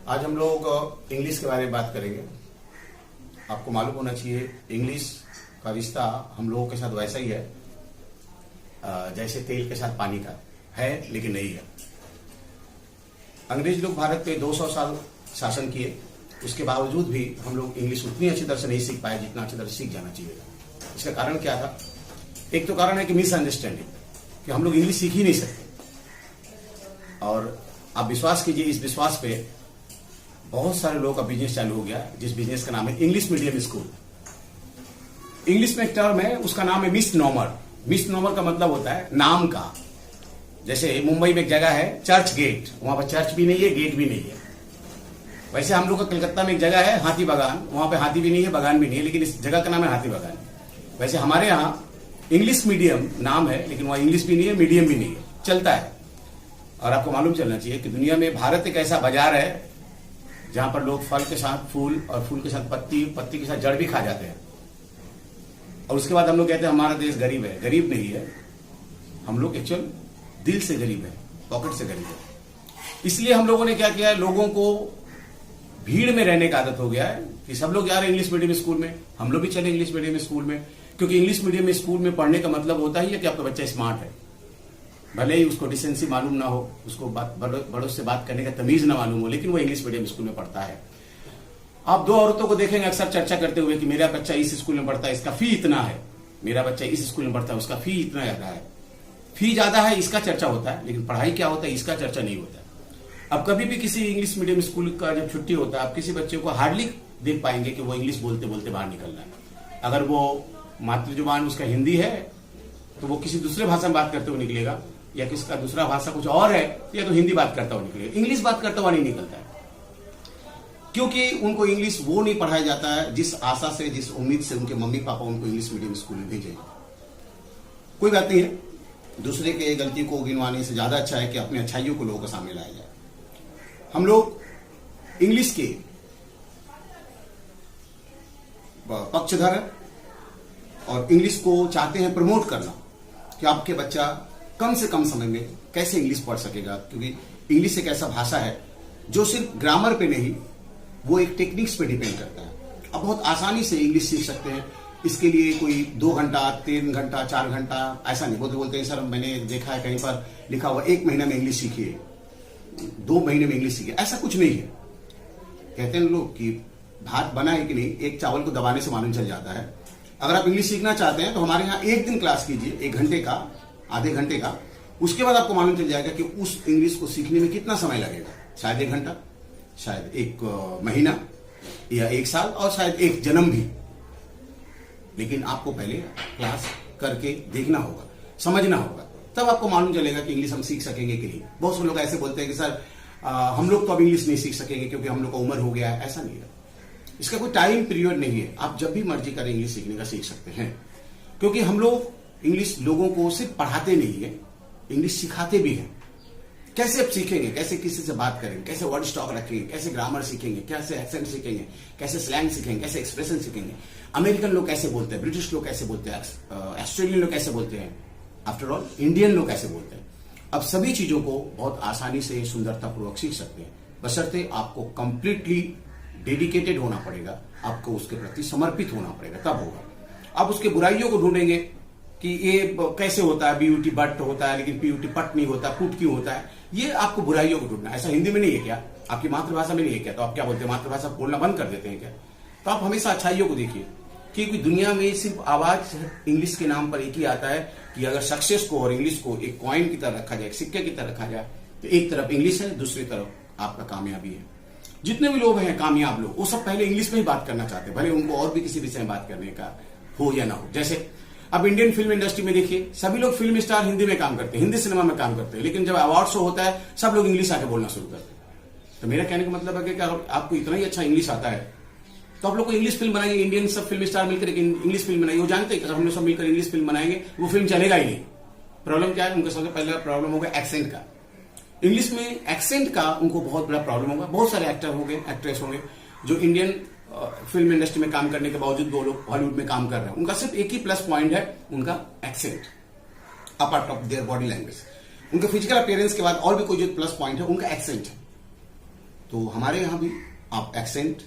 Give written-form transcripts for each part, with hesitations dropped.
आज हम लोग इंग्लिश के बारे में बात करेंगे। आपको मालूम होना चाहिए इंग्लिश का रिश्ता हम लोगों के साथ वैसा ही है जैसे तेल के साथ पानी का है, लेकिन नहीं है। अंग्रेज लोग भारत पे 200 साल शासन किए, उसके बावजूद भी हम लोग इंग्लिश उतनी अच्छी तरह से नहीं सीख पाए जितना अच्छी तरह से सीख जाना चाहिए था। इसका कारण क्या था? एक तो कारण है कि मिसअंडरस्टैंडिंग, कि हम लोग इंग्लिश सीख ही नहीं सकते। और आप विश्वास कीजिए, इस विश्वास पे बहुत सारे लोगों का बिजनेस चालू हो गया, जिस बिजनेस का नाम है इंग्लिश मीडियम स्कूल। इंग्लिश में एक टर्म है, उसका नाम है मिस नॉमर। मिस नॉमर का मतलब होता है नाम का। जैसे मुंबई में एक जगह है चर्च गेट, वहां पर चर्च भी नहीं है, गेट भी नहीं है। वैसे हम लोग का कलकत्ता में एक जगह है हाथी बागान, वहां पे हाथी भी नहीं है, बागान भी नहीं है, लेकिन इस जगह का नाम है हाथी बागान। वैसे हमारे यहाँ इंग्लिश मीडियम नाम है, लेकिन वहां इंग्लिश भी नहीं है, मीडियम भी नहीं है, चलता है। और आपको मालूम चलना चाहिए कि दुनिया में भारत एक ऐसा बाजार है जहां पर लोग फल के साथ फूल और फूल के साथ पत्ती, पत्ती के साथ जड़ भी खा जाते हैं। और उसके बाद हम लोग कहते हैं हमारा देश गरीब है। गरीब नहीं है, हम लोग एक्चुअल दिल से गरीब है, पॉकेट से गरीब है। इसलिए हम लोगों ने क्या किया है, लोगों को भीड़ में रहने का आदत हो गया है कि सब लोग जा रहे हैं इंग्लिश मीडियम स्कूल में, हम लोग भी चले इंग्लिश मीडियम स्कूल में। क्योंकि इंग्लिश मीडियम स्कूल में पढ़ने का मतलब होता ही है कि आपका बच्चा स्मार्ट है। भले ही उसको डिसेंसी मालूम ना हो, उसको बड़ों से बात करने का तमीज ना मालूम हो, लेकिन वो इंग्लिश मीडियम स्कूल में पढ़ता है। आप दो औरतों को देखेंगे अक्सर चर्चा करते हुए कि मेरा बच्चा इस स्कूल में पढ़ता है, इसका फी इतना है, मेरा बच्चा इस स्कूल में पढ़ता है, उसका फी इतना ज्यादा है। फी ज्यादा है इसका चर्चा होता है, लेकिन पढ़ाई क्या होता है इसका चर्चा नहीं होता। अब कभी भी किसी इंग्लिश मीडियम स्कूल का जब छुट्टी होता है, आप किसी बच्चे को हार्डली देख पाएंगे कि वो इंग्लिश बोलते बोलते बाहर निकल रहा है। अगर वो मातृ जुबान उसका हिंदी है तो वो किसी दूसरे भाषा में बात करते हुए निकलेगा, या किसका दूसरा भाषा कुछ और है या तो हिंदी बात करता हुआ निकलेगा, इंग्लिश बात करता हुआ नहीं निकलता है। क्योंकि उनको इंग्लिश वो नहीं पढ़ाया जाता है जिस आशा से, जिस उम्मीद से उनके मम्मी पापा उनको इंग्लिश मीडियम स्कूल में भेजे। कोई बात नहीं है, दूसरे के गलती को गिनवाने से ज्यादा अच्छा है कि अपनी अच्छाइयों को लोगों के सामने लाया जाए। हम लोग इंग्लिश के पक्षधर हैं और इंग्लिश को चाहते हैं प्रमोट करना कि आपके बच्चा कम से कम समय में कैसे इंग्लिश पढ़ सकेगा। क्योंकि इंग्लिश एक ऐसा भाषा है जो सिर्फ ग्रामर पे नहीं, वो एक टेक्निक्स पे डिपेंड करता है। आप बहुत आसानी से इंग्लिश सीख सकते हैं। इसके लिए कोई 2 घंटा, 3 घंटा, 4 घंटा ऐसा नहीं। बोलते हैं सर मैंने देखा है कहीं पर लिखा हुआ 1 महीना में इंग्लिश सीखिए, 2 महीने में इंग्लिश सीखिए, ऐसा कुछ नहीं है। कहते हैं लोग कि भात बना है कि नहीं, एक चावल को दबाने से मालूम चल जाता है। अगर आप इंग्लिश सीखना चाहते हैं तो हमारे यहाँ 1 दिन क्लास कीजिए, 1 घंटे का, आधे घंटे का, उसके बाद आपको मालूम चल जाएगा कि उस इंग्लिश को सीखने में कितना समय लगेगा। शायद 1 घंटा, शायद 1 महीना, या 1 साल, और शायद 1 जन्म भी। लेकिन आपको पहले क्लास करके देखना होगा, समझना होगा, तब आपको मालूम चलेगा कि इंग्लिश हम सीख सकेंगे कि नहीं। बहुत से लोग ऐसे बोलते हैं कि सर हम लोग तो अब इंग्लिश नहीं सीख सकेंगे क्योंकि हम लोग का उम्र हो गया है। ऐसा नहीं है, इसका कोई टाइम पीरियड नहीं है। आप जब भी मर्जी करें इंग्लिश सीखने का सीख सकते हैं। क्योंकि हम लोग इंग्लिश लोगों को सिर्फ पढ़ाते नहीं है, इंग्लिश सिखाते भी हैं। कैसे आप सीखेंगे, कैसे किसी से बात करेंगे, कैसे वर्ड स्टॉक रखेंगे, कैसे ग्रामर सीखेंगे, कैसे एक्सेंट सीखेंगे, कैसे स्लैंग सीखेंगे, कैसे एक्सप्रेशन सीखेंगे, अमेरिकन लोग कैसे बोलते हैं, ब्रिटिश लोग कैसे बोलते हैं, ऑस्ट्रेलियन लोग कैसे बोलते हैं, आफ्टर ऑल इंडियन लोग कैसे बोलते हैं। अब सभी चीजों को बहुत आसानी से सुंदरतापूर्वक सीख सकते हैं, बशर्ते आपको कंप्लीटली डेडिकेटेड होना पड़ेगा, आपको उसके प्रति समर्पित होना पड़ेगा, तब होगा। आप उसके बुराइयों को ढूंढेंगे कि ये कैसे होता है, बीयूटी बट होता है लेकिन पीयूटी पट नहीं होता, पुट क्यों होता है, ये आपको बुराइयों को ढूंढना। ऐसा हिंदी में नहीं है क्या? आपकी मातृभाषा में नहीं है क्या? तो आप क्या बोलते हैं, मातृभाषा बोलना बंद कर देते हैं क्या? तो आप हमेशा अच्छाइयों को देखिए, क्योंकि दुनिया में सिर्फ आवाज इंग्लिश के नाम पर एक ही आता है कि अगर सक्सेस को और इंग्लिश को एक कॉइन की तरह रखा जाए, एक सिक्के की तरह रखा जाए, तो एक तरफ इंग्लिश है, दूसरी तरफ आपका कामयाबी है। जितने भी लोग हैं कामयाब लोग, वो सब पहले इंग्लिश में ही बात करना चाहते हैं, भले उनको और भी किसी विषय में बात करने का हो या ना हो। जैसे अब इंडियन फिल्म इंडस्ट्री में देखिए, सभी लोग फिल्म स्टार हिंदी में काम करते हैं, हिंदी सिनेमा में काम करते हैं, लेकिन जब अवार्ड शो होता है सब लोग इंग्लिश आके बोलना शुरू करते हैं। तो मेरा कहने का मतलब है कि आपको इतना ही अच्छा इंग्लिश आता है तो आप लोग को इंग्लिश फिल्म बनाइए। इंडियन सब फिल्म स्टार मिलकर एक इंग्लिश फिल्म बनाइए। वो जानते हैं कि अगर हम लोग सब मिलकर इंग्लिश फिल्म बनाएंगे वो फिल्म चलेगा ही नहीं। प्रॉब्लम क्या है उनका? सबसे पहला प्रॉब्लम होगा एक्सेंट का। इंग्लिश में एक्सेंट का उनको बहुत बड़ा प्रॉब्लम होगा। बहुत सारे एक्टर होंगे, एक्ट्रेस होंगे जो इंडियन फिल्म इंडस्ट्री में काम करने के बावजूद वो लोग हॉलीवुड में काम कर रहे हैं। उनका सिर्फ एक ही प्लस पॉइंट है, उनका accent, apart of their body language. उनके फिजिकल अपीयरेंस के बाद और भी कोई जो प्लस पॉइंट है उनका एक्सेंट है। तो हमारे यहाँ भी आप एक्सेंट,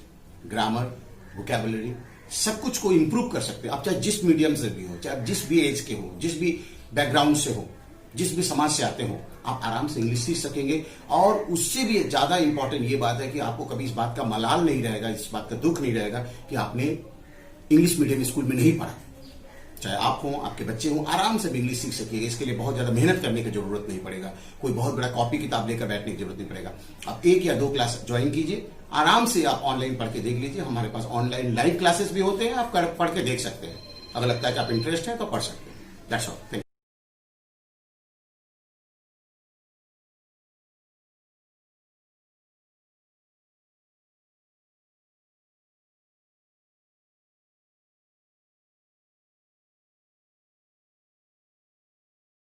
ग्रामर, वोकैबुलरी सब कुछ को इंप्रूव कर सकते हैं। आप चाहे जिस मीडियम से भी हो, चाहे आप जिस भी एज के हो, जिस भी बैकग्राउंड से हो, जिस भी समाज से आते हो, आप आराम से इंग्लिश सीख सकेंगे। और उससे भी ज्यादा इंपॉर्टेंट ये बात है कि आपको कभी इस बात का मलाल नहीं रहेगा, इस बात का दुख नहीं रहेगा कि आपने इंग्लिश मीडियम स्कूल में नहीं पढ़ा। चाहे आप हो, आपके बच्चे हो, आराम से भी इंग्लिश सीख सकिएगा। इसके लिए बहुत ज्यादा मेहनत करने की जरूरत नहीं पड़ेगा, कोई बहुत बड़ा कॉपी किताब लेकर बैठने की जरूरत नहीं पड़ेगा। आप 1 या 2 क्लास ज्वाइन कीजिए, आराम से आप ऑनलाइन पढ़ के देख लीजिए। हमारे पास ऑनलाइन लाइव क्लासेस भी होते हैं, आप पढ़ के देख सकते हैं। अगर लगता है कि आप इंटरेस्ट है तो पढ़ सकते हैं। That's all. Thank you.